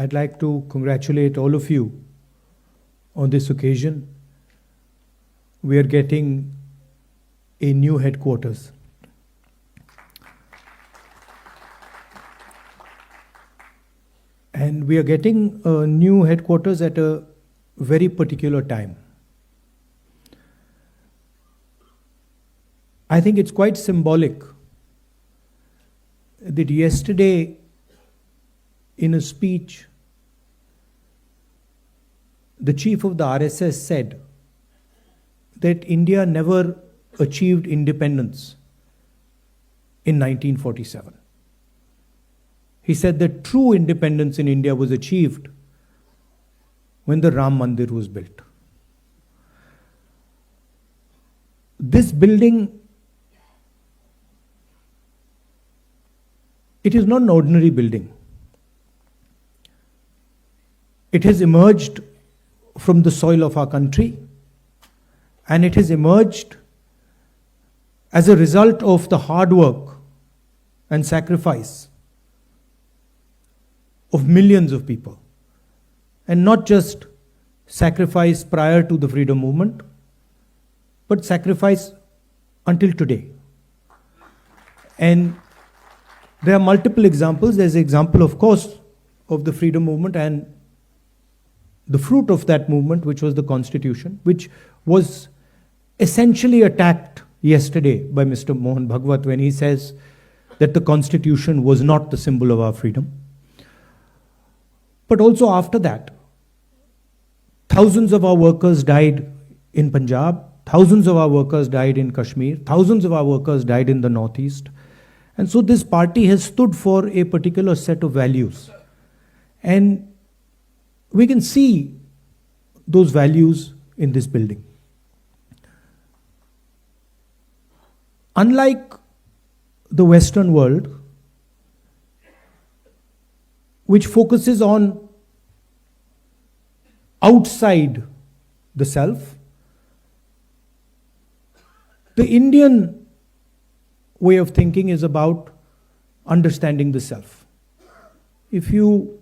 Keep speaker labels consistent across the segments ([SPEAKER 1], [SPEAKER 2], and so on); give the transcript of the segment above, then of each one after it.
[SPEAKER 1] I'd like to congratulate all of you on this occasion. We are getting a new headquarters. And we are getting a new headquarters at a very particular time. I think it's quite symbolic that yesterday, in a speech, the chief of the RSS said that India never achieved independence in 1947. He said that true independence in India was achieved when the Ram Mandir was built. This building, it is not an ordinary building. It has emerged from the soil of our country, and it has emerged as a result of the hard work and sacrifice of millions of people, and not just sacrifice prior to the freedom movement, but sacrifice until today. And there are multiple examples. There's an example, of course, of the freedom movement and the fruit of that movement, which was the Constitution, which was essentially attacked yesterday by Mr. Mohan Bhagwat when he says that the Constitution was not the symbol of our freedom. But also after that, thousands of our workers died in Punjab, thousands of our workers died in Kashmir, thousands of our workers died in the Northeast. And so this party has stood for a particular set of values. And we can see those values in this building. Unlike the Western world, which focuses on outside the self, the Indian way of thinking is about understanding the self. If you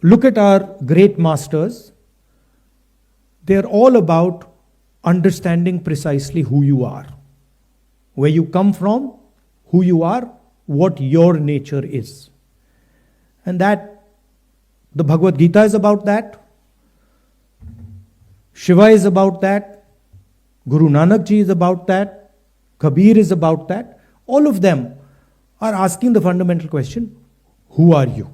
[SPEAKER 1] look at our great masters, they're all about understanding precisely who you are, where you come from, who you are, what your nature is. And that, the Bhagavad Gita is about that, Shiva is about that, Guru Nanak Ji is about that, Kabir is about that. All of them are asking the fundamental question, who are you?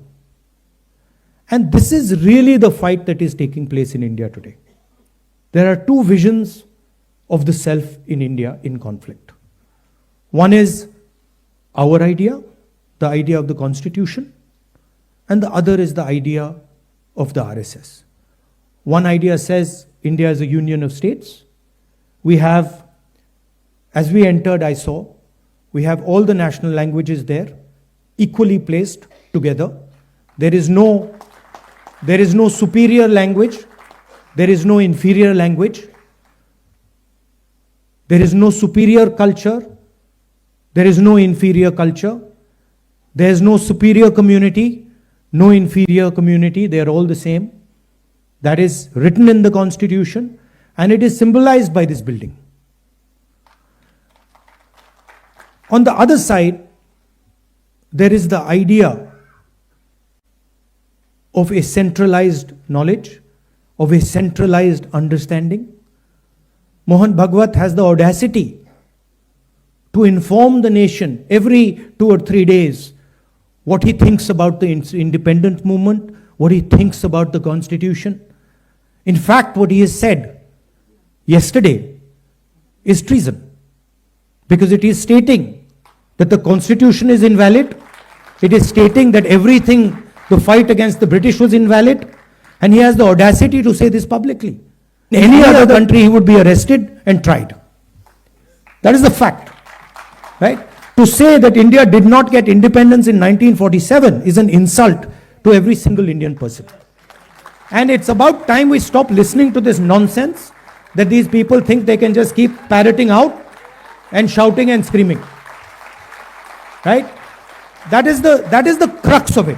[SPEAKER 1] And this is really the fight that is taking place in India today. There are two visions of the self in India in conflict. One is our idea, the idea of the Constitution, and the other is the idea of the RSS. One idea says India is a union of states. We have, as we entered, I saw, we have all the national languages there, equally placed together. There is no superior language. There is no inferior language. There is no superior culture. There is no inferior culture. There is no superior community, no inferior community. They are all the same. That is written in the Constitution, and it is symbolized by this building. On the other side, there is the idea of a centralized knowledge, of a centralized understanding. Mohan Bhagwat has the audacity to inform the nation every 2 or 3 days what he thinks about the independent movement, what he thinks about the Constitution. In fact, what he has said yesterday is treason, because it is stating that the Constitution is invalid. It is stating that everything, the fight against the British was invalid, and he has the audacity to say this publicly. In any other country, he would be arrested and tried. That is the fact, right? To say that India did not get independence in 1947 is an insult to every single Indian person. And it's about time we stop listening to this nonsense that these people think they can just keep parroting out and shouting and screaming. Right? That is the crux of it.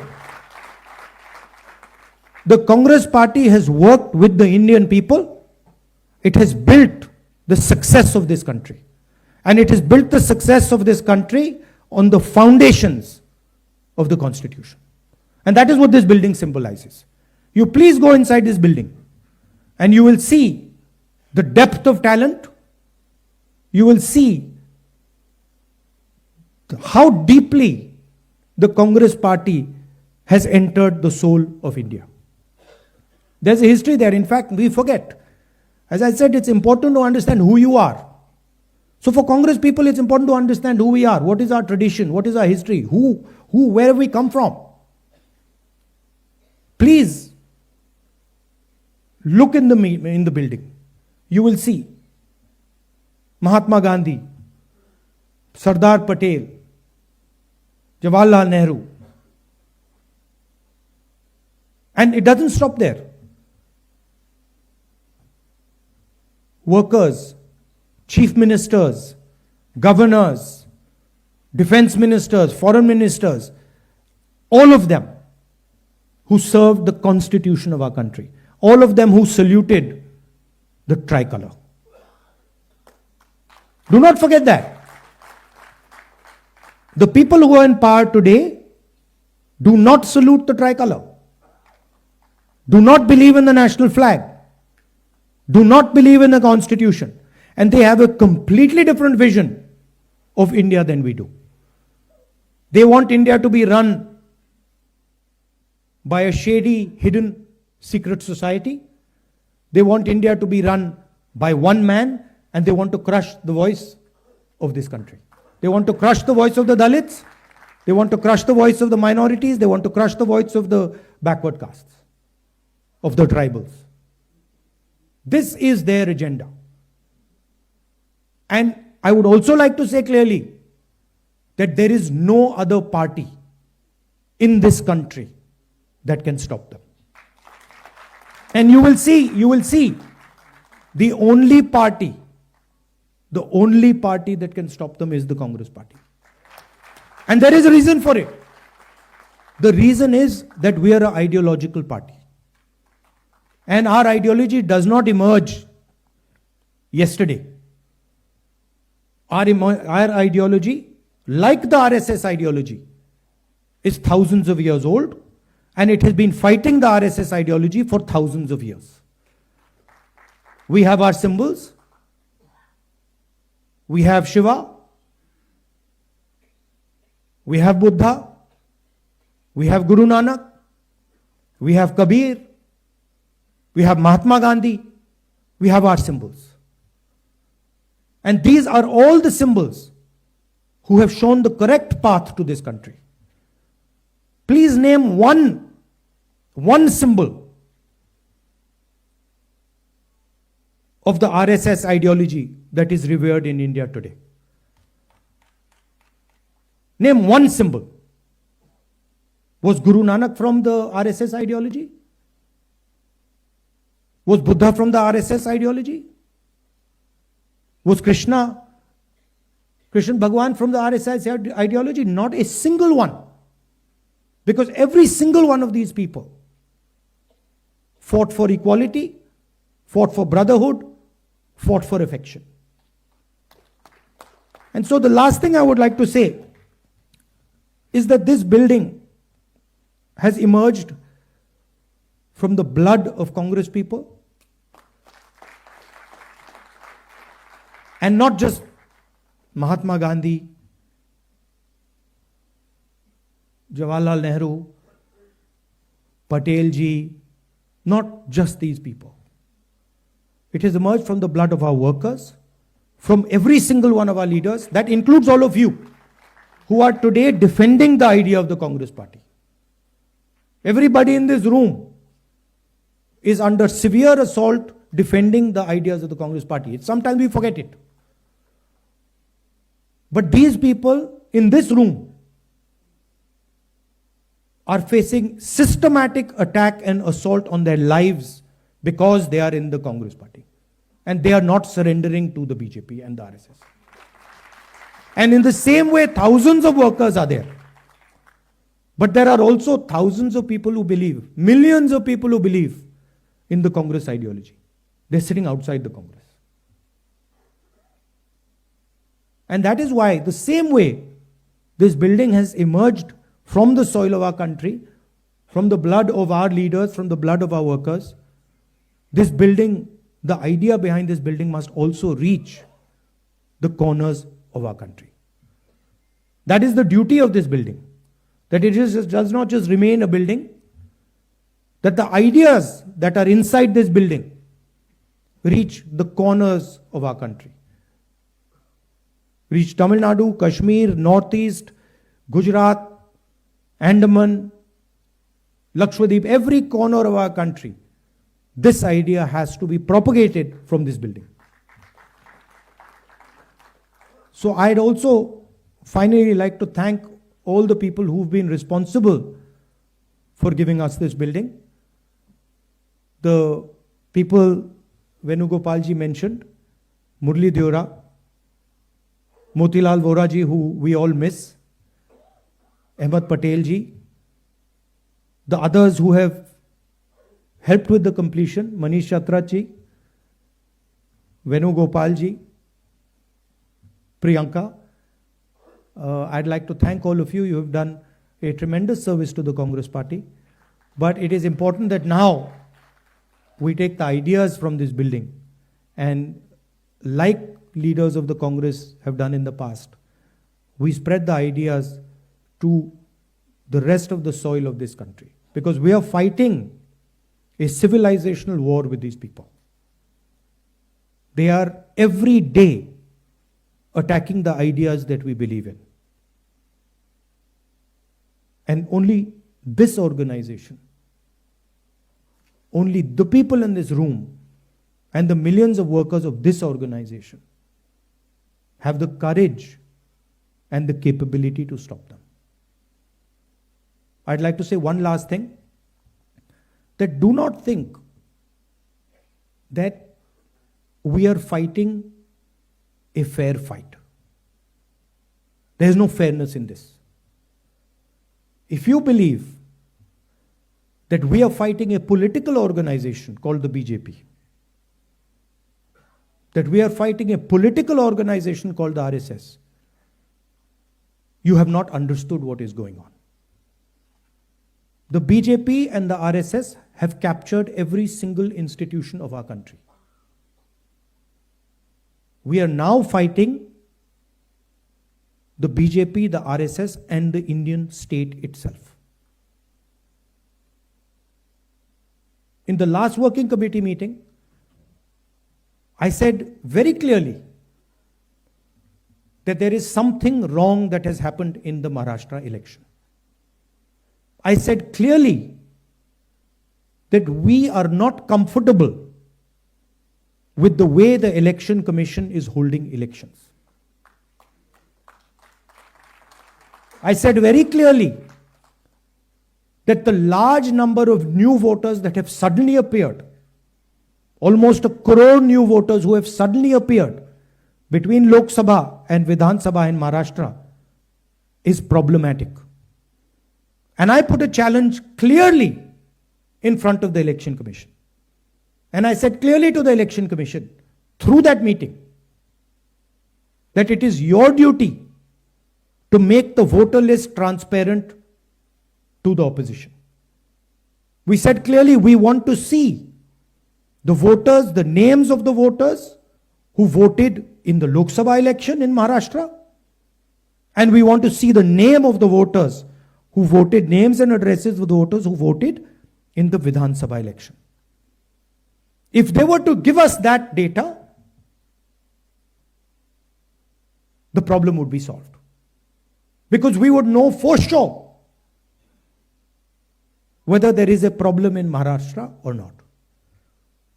[SPEAKER 1] the Congress party has worked with the Indian people. It has built the success of this country. And it has built the success of this country on the foundations of the Constitution. And that is what this building symbolizes. You please go inside this building and you will see the depth of talent. You will see how deeply the Congress party has entered the soul of India. There's a history there. In fact, we forget. As I said, it's important to understand who you are. So for Congress people, it's important to understand who we are. What is our tradition? What is our history? Where have we come from? Please look in the building. You will see Mahatma Gandhi, Sardar Patel, Jawaharlal Nehru. And it doesn't stop there. Workers, chief ministers, governors, defense ministers, foreign ministers, all of them who served the constitution of our country, all of them who saluted the tricolor. Do not forget that. The people who are in power today do not salute the tricolor, do not believe in the national flag, do not believe in the constitution, and they have a completely different vision of India than we do. They want India to be run by a shady, hidden, secret society. They want India to be run by one man, and they want to crush the voice of this country. They want to crush the voice of the Dalits. They want to crush the voice of the minorities. They want to crush the voice of the backward castes, of the tribals. This is their agenda. And I would also like to say clearly that there is no other party in this country that can stop them. And you will see, the only party that can stop them is the Congress party. And there is a reason for it. The reason is that we are an ideological party. And our ideology does not emerge yesterday. Our ideology, like the RSS ideology, is thousands of years old, and it has been fighting the RSS ideology for thousands of years. We have our symbols. We have Shiva. We have Buddha. We have Guru Nanak. We have Kabir. We have Mahatma Gandhi. We have our symbols. And these are all the symbols who have shown the correct path to this country. Please name one symbol of the RSS ideology that is revered in India today. Name one symbol. Was Guru Nanak from the RSS ideology? Was Buddha from the RSS ideology? Was Krishna Bhagwan from the RSS ideology? Not a single one. Because every single one of these people fought for equality, fought for brotherhood, fought for affection. And so the last thing I would like to say is that this building has emerged from the blood of Congress people. And not just Mahatma Gandhi, Jawaharlal Nehru, Patel ji, not just these people. It has emerged from the blood of our workers, from every single one of our leaders. That includes all of you who are today defending the idea of the Congress party. Everybody in this room is under severe assault defending the ideas of the Congress party. Sometimes we forget it. But these people in this room are facing systematic attack and assault on their lives because they are in the Congress party. And they are not surrendering to the BJP and the RSS. And in the same way, thousands of workers are there But there are also thousands of people who believe, millions of people who believe in the Congress ideology. They're sitting outside the Congress. And that is why, the same way this building has emerged from the soil of our country, from the blood of our leaders, from the blood of our workers, this building, the idea behind this building must also reach the corners of our country. That is the duty of this building. That it does not just remain a building, that the ideas that are inside this building reach the corners of our country. Reach Tamil Nadu, Kashmir, Northeast, Gujarat, Andaman, Lakshadweep, every corner of our country. This idea has to be propagated from this building. So I'd also finally like to thank all the people who've been responsible for giving us this building. The people Venugopalji mentioned, Murli Deora, Motilal Vora ji, who we all miss, Ahmed Patel ji, the others who have helped with the completion, Manish Chatra ji, Venugopal ji, Priyanka. I'd like to thank all of you. You have done a tremendous service to the Congress party. But it is important that now we take the ideas from this building and, like leaders of the Congress have done in the past, we spread the ideas to the rest of the soil of this country. Because we are fighting a civilizational war with these people. They are every day attacking the ideas that we believe in. And only this organization, only the people in this room and the millions of workers of this organization have the courage and the capability to stop them. I'd like to say one last thing, that do not think that we are fighting a fair fight. There is no fairness in this. If you believe that we are fighting a political organization called the BJP, that we are fighting a political organization called the RSS, you have not understood what is going on. The BJP and the RSS have captured every single institution of our country. We are now fighting the BJP, the RSS, and the Indian state itself. In the last working committee meeting, I said very clearly that there is something wrong that has happened in the Maharashtra election. I said clearly that we are not comfortable with the way the Election Commission is holding elections. I said very clearly that the large number of new voters that have suddenly appeared, almost 1 crore new voters who have suddenly appeared between Lok Sabha and Vidhan Sabha in Maharashtra, is problematic. And I put a challenge clearly in front of the Election Commission. And I said clearly to the Election Commission, through that meeting, that it is your duty to make the voter list transparent to the opposition. We said clearly we want to see the voters, the names of the voters who voted in the Lok Sabha election in Maharashtra, and we want to see the name of the voters who voted, names and addresses of the voters who voted in the Vidhan Sabha election. If they were to give us that data, the problem would be solved. Because we would know for sure whether there is a problem in Maharashtra or not.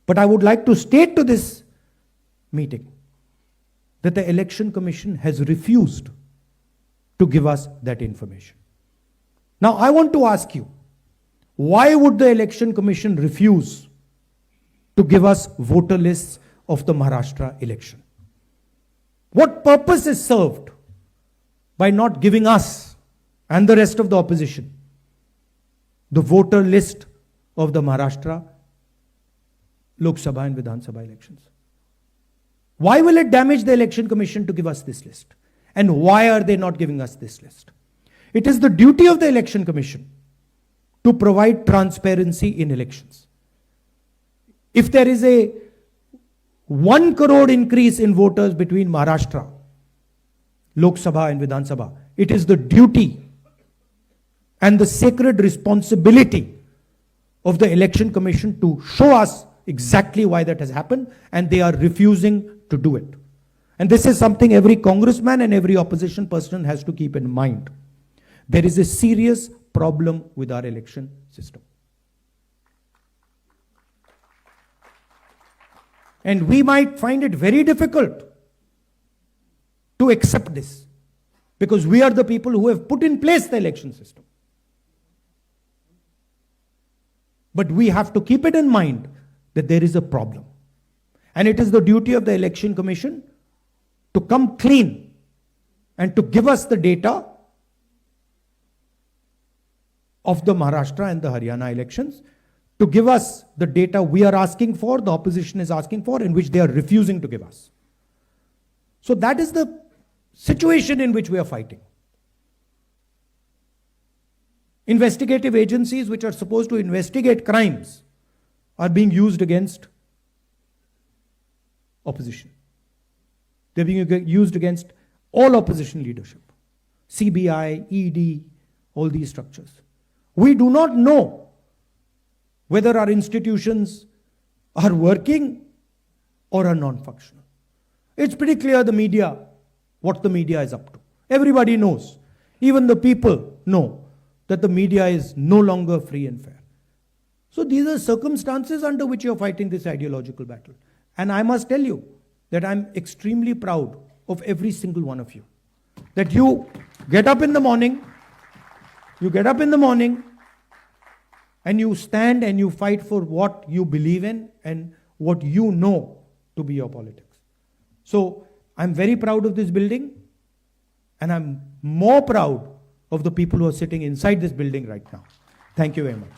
[SPEAKER 1] But I would like to state to this meeting that the Election Commission has refused to give us that information. Now I want to ask you, why would the Election Commission refuse to give us voter lists of the Maharashtra election? What purpose is served by not giving us and the rest of the opposition the voter list of the Maharashtra Lok Sabha and Vidhan Sabha elections. Why will it damage the Election Commission to give us this list? And why are they not giving us this list? It is the duty of the Election Commission to provide transparency in elections. If there is a 1 crore increase in voters between Maharashtra, Lok Sabha and Vidhan Sabha, it is the duty and the sacred responsibility of the Election Commission to show us exactly why that has happened, and they are refusing to do it. And this is something every congressman and every opposition person has to keep in mind. There is a serious problem with our election system. And we might find it very difficult to accept this, because we are the people who have put in place the election system. But we have to keep it in mind that there is a problem. And it is the duty of the Election Commission to come clean and to give us the data of the Maharashtra and the Haryana elections, to give us the data we are asking for, the opposition is asking for, in which they are refusing to give us. So that is the situation in which we are fighting. Investigative agencies which are supposed to investigate crimes are being used against opposition. They're being used against all opposition leadership. CBI, ED, all these structures. We do not know whether our institutions are working or are non-functional. It's pretty clear the media, what the media is up to. Everybody knows. Even the people know that the media is no longer free and fair. So these are circumstances under which you're fighting this ideological battle. And I must tell you that I'm extremely proud of every single one of you. That you get up in the morning, and you stand and you fight for what you believe in and what you know to be your politics. So I'm very proud of this building, and I'm more proud of the people who are sitting inside this building right now. Thank you very much.